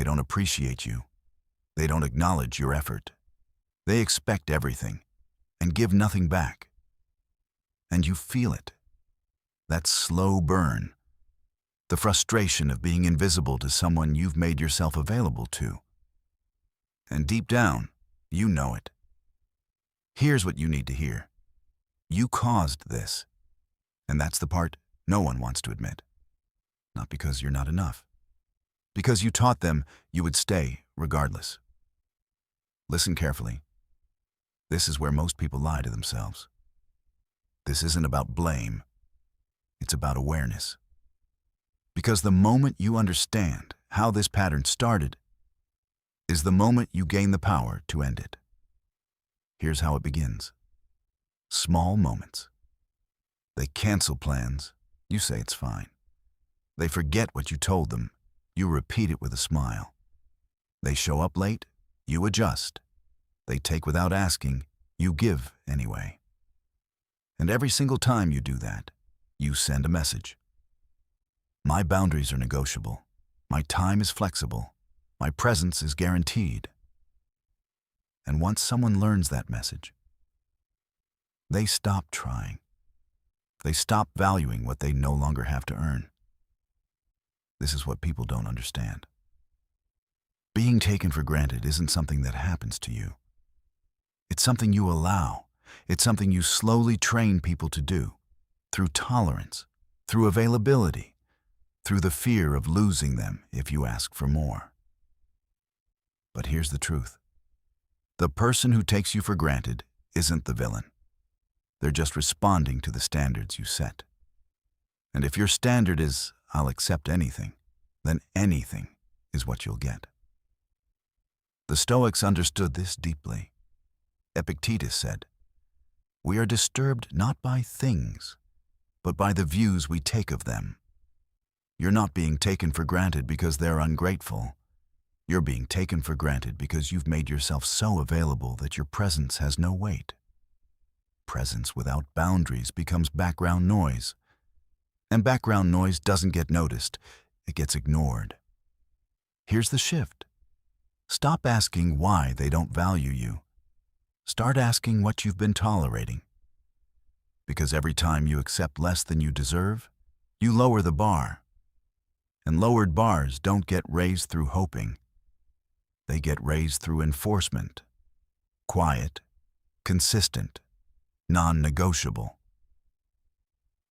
don't appreciate you. They don't acknowledge your effort. They expect everything and give nothing back. And you feel it. That slow burn. The frustration of being invisible to someone you've made yourself available to. And deep down, you know it. Here's what you need to hear. You caused this. And that's the part no one wants to admit. Not because you're not enough. Because you taught them you would stay regardless. Listen carefully. This is where most people lie to themselves. This isn't about blame. It's about awareness. Because the moment you understand how this pattern started is the moment you gain the power to end it. Here's how it begins. Small moments. They cancel plans. You say it's fine. They forget what you told them. You repeat it with a smile. They show up late. You adjust. They take without asking. You give anyway. And every single time you do that, you send a message. My boundaries are negotiable. My time is flexible. My presence is guaranteed. And once someone learns that message, they stop trying. They stop valuing what they no longer have to earn. This is what people don't understand. Being taken for granted isn't something that happens to you. It's something you allow. It's something you slowly train people to do, through tolerance, through availability, through the fear of losing them if you ask for more. But here's the truth. The person who takes you for granted isn't the villain. They're just responding to the standards you set. And if your standard is, I'll accept anything, then anything is what you'll get. The Stoics understood this deeply. Epictetus said, "We are disturbed not by things, but by the views we take of them." You're not being taken for granted because they're ungrateful. You're being taken for granted because you've made yourself so available that your presence has no weight. Presence without boundaries becomes background noise. And background noise doesn't get noticed, it gets ignored. Here's the shift. Stop asking why they don't value you. Start asking what you've been tolerating. Because every time you accept less than you deserve, you lower the bar. And lowered bars don't get raised through hoping. They get raised through enforcement. Quiet, consistent, non-negotiable.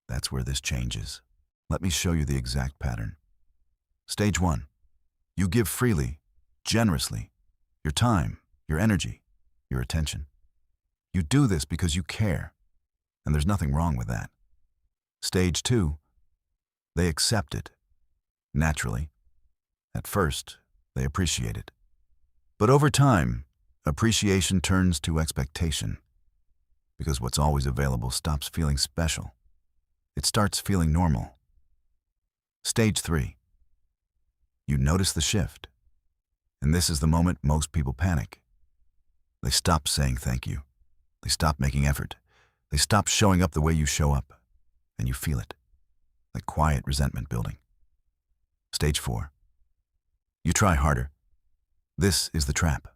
That's where this changes. Let me show you the exact pattern. Stage 1. You give freely, generously, your time, your energy, your attention. You do this because you care, and there's nothing wrong with that. Stage 2. They accept it, naturally. At first, they appreciate it. But over time, appreciation turns to expectation, because what's always available stops feeling special. It starts feeling normal. Stage 3. You notice the shift, and this is the moment most people panic. They stop saying thank you. They stop making effort. They stop showing up the way you show up, and you feel it, like quiet resentment building. Stage 4. You try harder. This is the trap.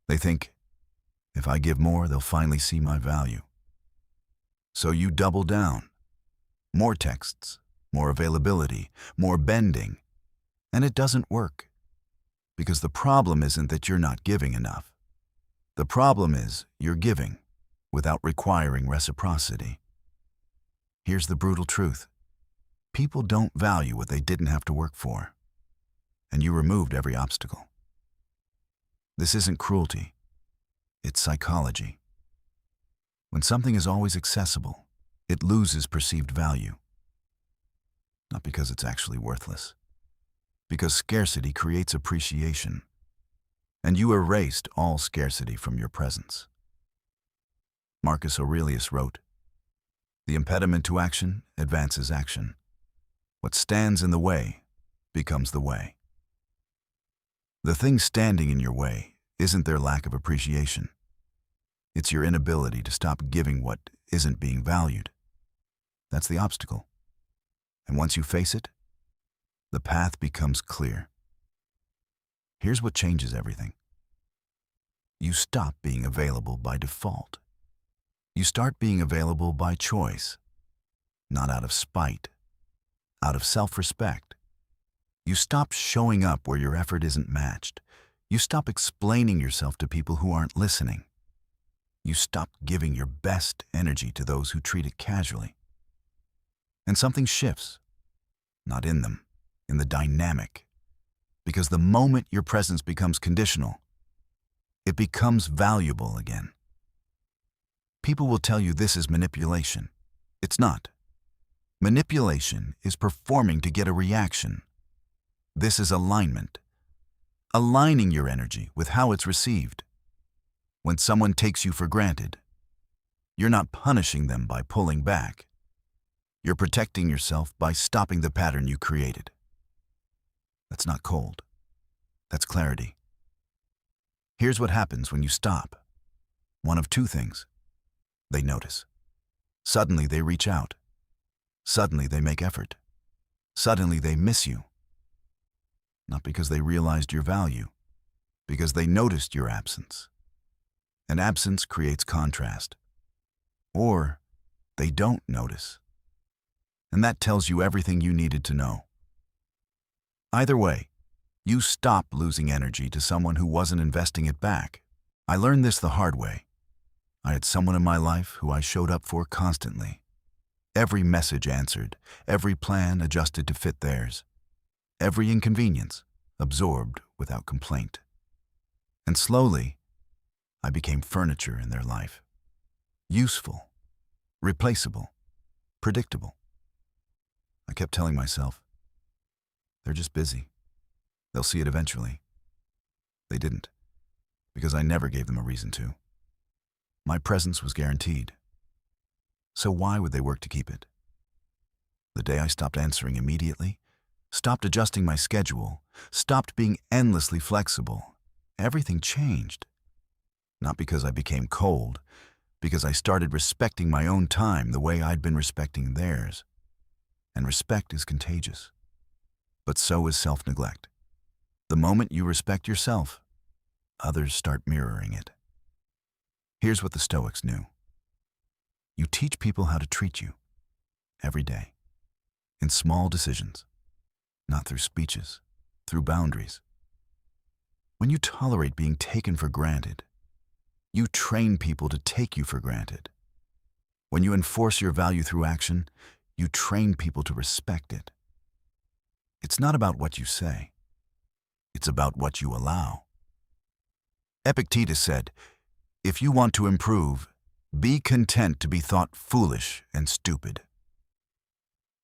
They think, if I give more, they'll finally see my value. So you double down. More texts, more availability, more bending. And it doesn't work. Because the problem isn't that you're not giving enough. The problem is you're giving without requiring reciprocity. Here's the brutal truth. People don't value what they didn't have to work for. And you removed every obstacle. This isn't cruelty. It's psychology. When something is always accessible, it loses perceived value. Not because it's actually worthless. Because scarcity creates appreciation. And you erased all scarcity from your presence. Marcus Aurelius wrote, "The impediment to action advances action. What stands in the way becomes the way." The thing standing in your way isn't their lack of appreciation. It's your inability to stop giving what isn't being valued. That's the obstacle. And once you face it, the path becomes clear. Here's what changes everything. You stop being available by default. You start being available by choice, not out of spite, out of self-respect. You stop showing up where your effort isn't matched. You stop explaining yourself to people who aren't listening. You stop giving your best energy to those who treat it casually. And something shifts, not in them, in the dynamic. Because the moment your presence becomes conditional, it becomes valuable again. People will tell you this is manipulation. It's not. Manipulation is performing to get a reaction. This is alignment. Aligning your energy with how it's received. When someone takes you for granted, you're not punishing them by pulling back. You're protecting yourself by stopping the pattern you created. That's not cold. That's clarity. Here's what happens when you stop. One of two things. They notice. Suddenly they reach out. Suddenly they make effort. Suddenly they miss you. Not because they realized your value, because they noticed your absence. And absence creates contrast. Or they don't notice. And that tells you everything you needed to know. Either way, you stop losing energy to someone who wasn't investing it back. I learned this the hard way. I had someone in my life who I showed up for constantly. Every message answered, every plan adjusted to fit theirs, every inconvenience absorbed without complaint. And slowly, I became furniture in their life. Useful, replaceable, predictable. I kept telling myself, they're just busy. They'll see it eventually. They didn't, because I never gave them a reason to. My presence was guaranteed. So why would they work to keep it? The day I stopped answering immediately, stopped adjusting my schedule, stopped being endlessly flexible, everything changed. Not because I became cold, because I started respecting my own time the way I'd been respecting theirs. And respect is contagious. But so is self-neglect. The moment you respect yourself, others start mirroring it. Here's what the Stoics knew. You teach people how to treat you every day, in small decisions, not through speeches, through boundaries. When you tolerate being taken for granted, you train people to take you for granted. When you enforce your value through action, you train people to respect it. It's not about what you say. It's about what you allow. Epictetus said, if you want to improve, be content to be thought foolish and stupid.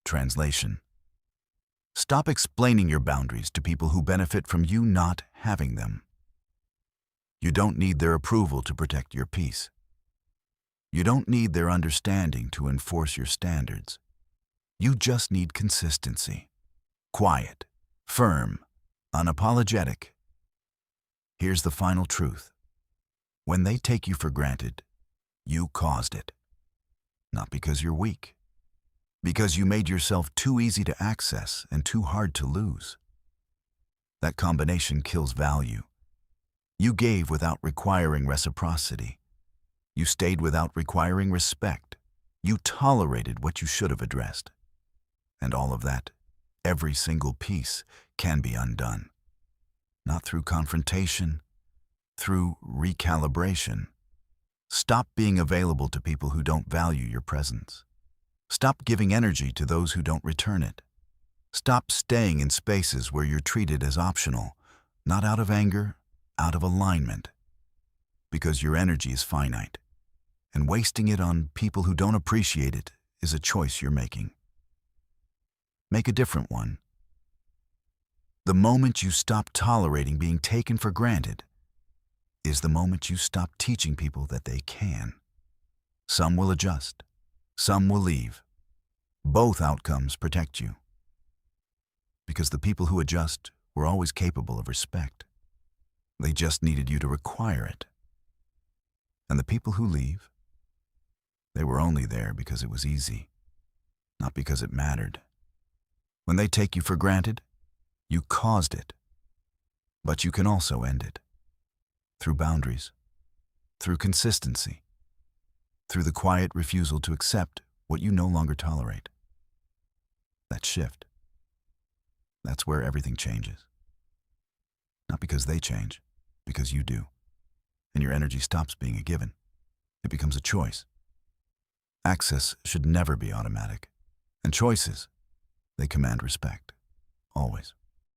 Translation: stop explaining your boundaries to people who benefit from you not having them. You don't need their approval to protect your peace. You don't need their understanding to enforce your standards. You just need consistency. Quiet, firm, unapologetic. Here's the final truth. When they take you for granted, you caused it. Not because you're weak. Because you made yourself too easy to access and too hard to lose. That combination kills value. You gave without requiring reciprocity. You stayed without requiring respect. You tolerated what you should have addressed. And all of that, every single piece, can be undone. Not through confrontation, through recalibration. Stop being available to people who don't value your presence. Stop giving energy to those who don't return it. Stop staying in spaces where you're treated as optional, not out of anger, out of alignment. Because your energy is finite, and wasting it on people who don't appreciate it is a choice you're making. Make a different one. The moment you stop tolerating being taken for granted is the moment you stop teaching people that they can. Some will adjust. Some will leave. Both outcomes protect you. Because the people who adjust were always capable of respect. They just needed you to require it. And the people who leave, they were only there because it was easy, not because it mattered. When they take you for granted, you caused it. But you can also end it. Through boundaries. Through consistency. Through the quiet refusal to accept what you no longer tolerate. That shift. That's where everything changes. Not because they change, because you do. And your energy stops being a given. It becomes a choice. Access should never be automatic. And choices, they command respect. Always.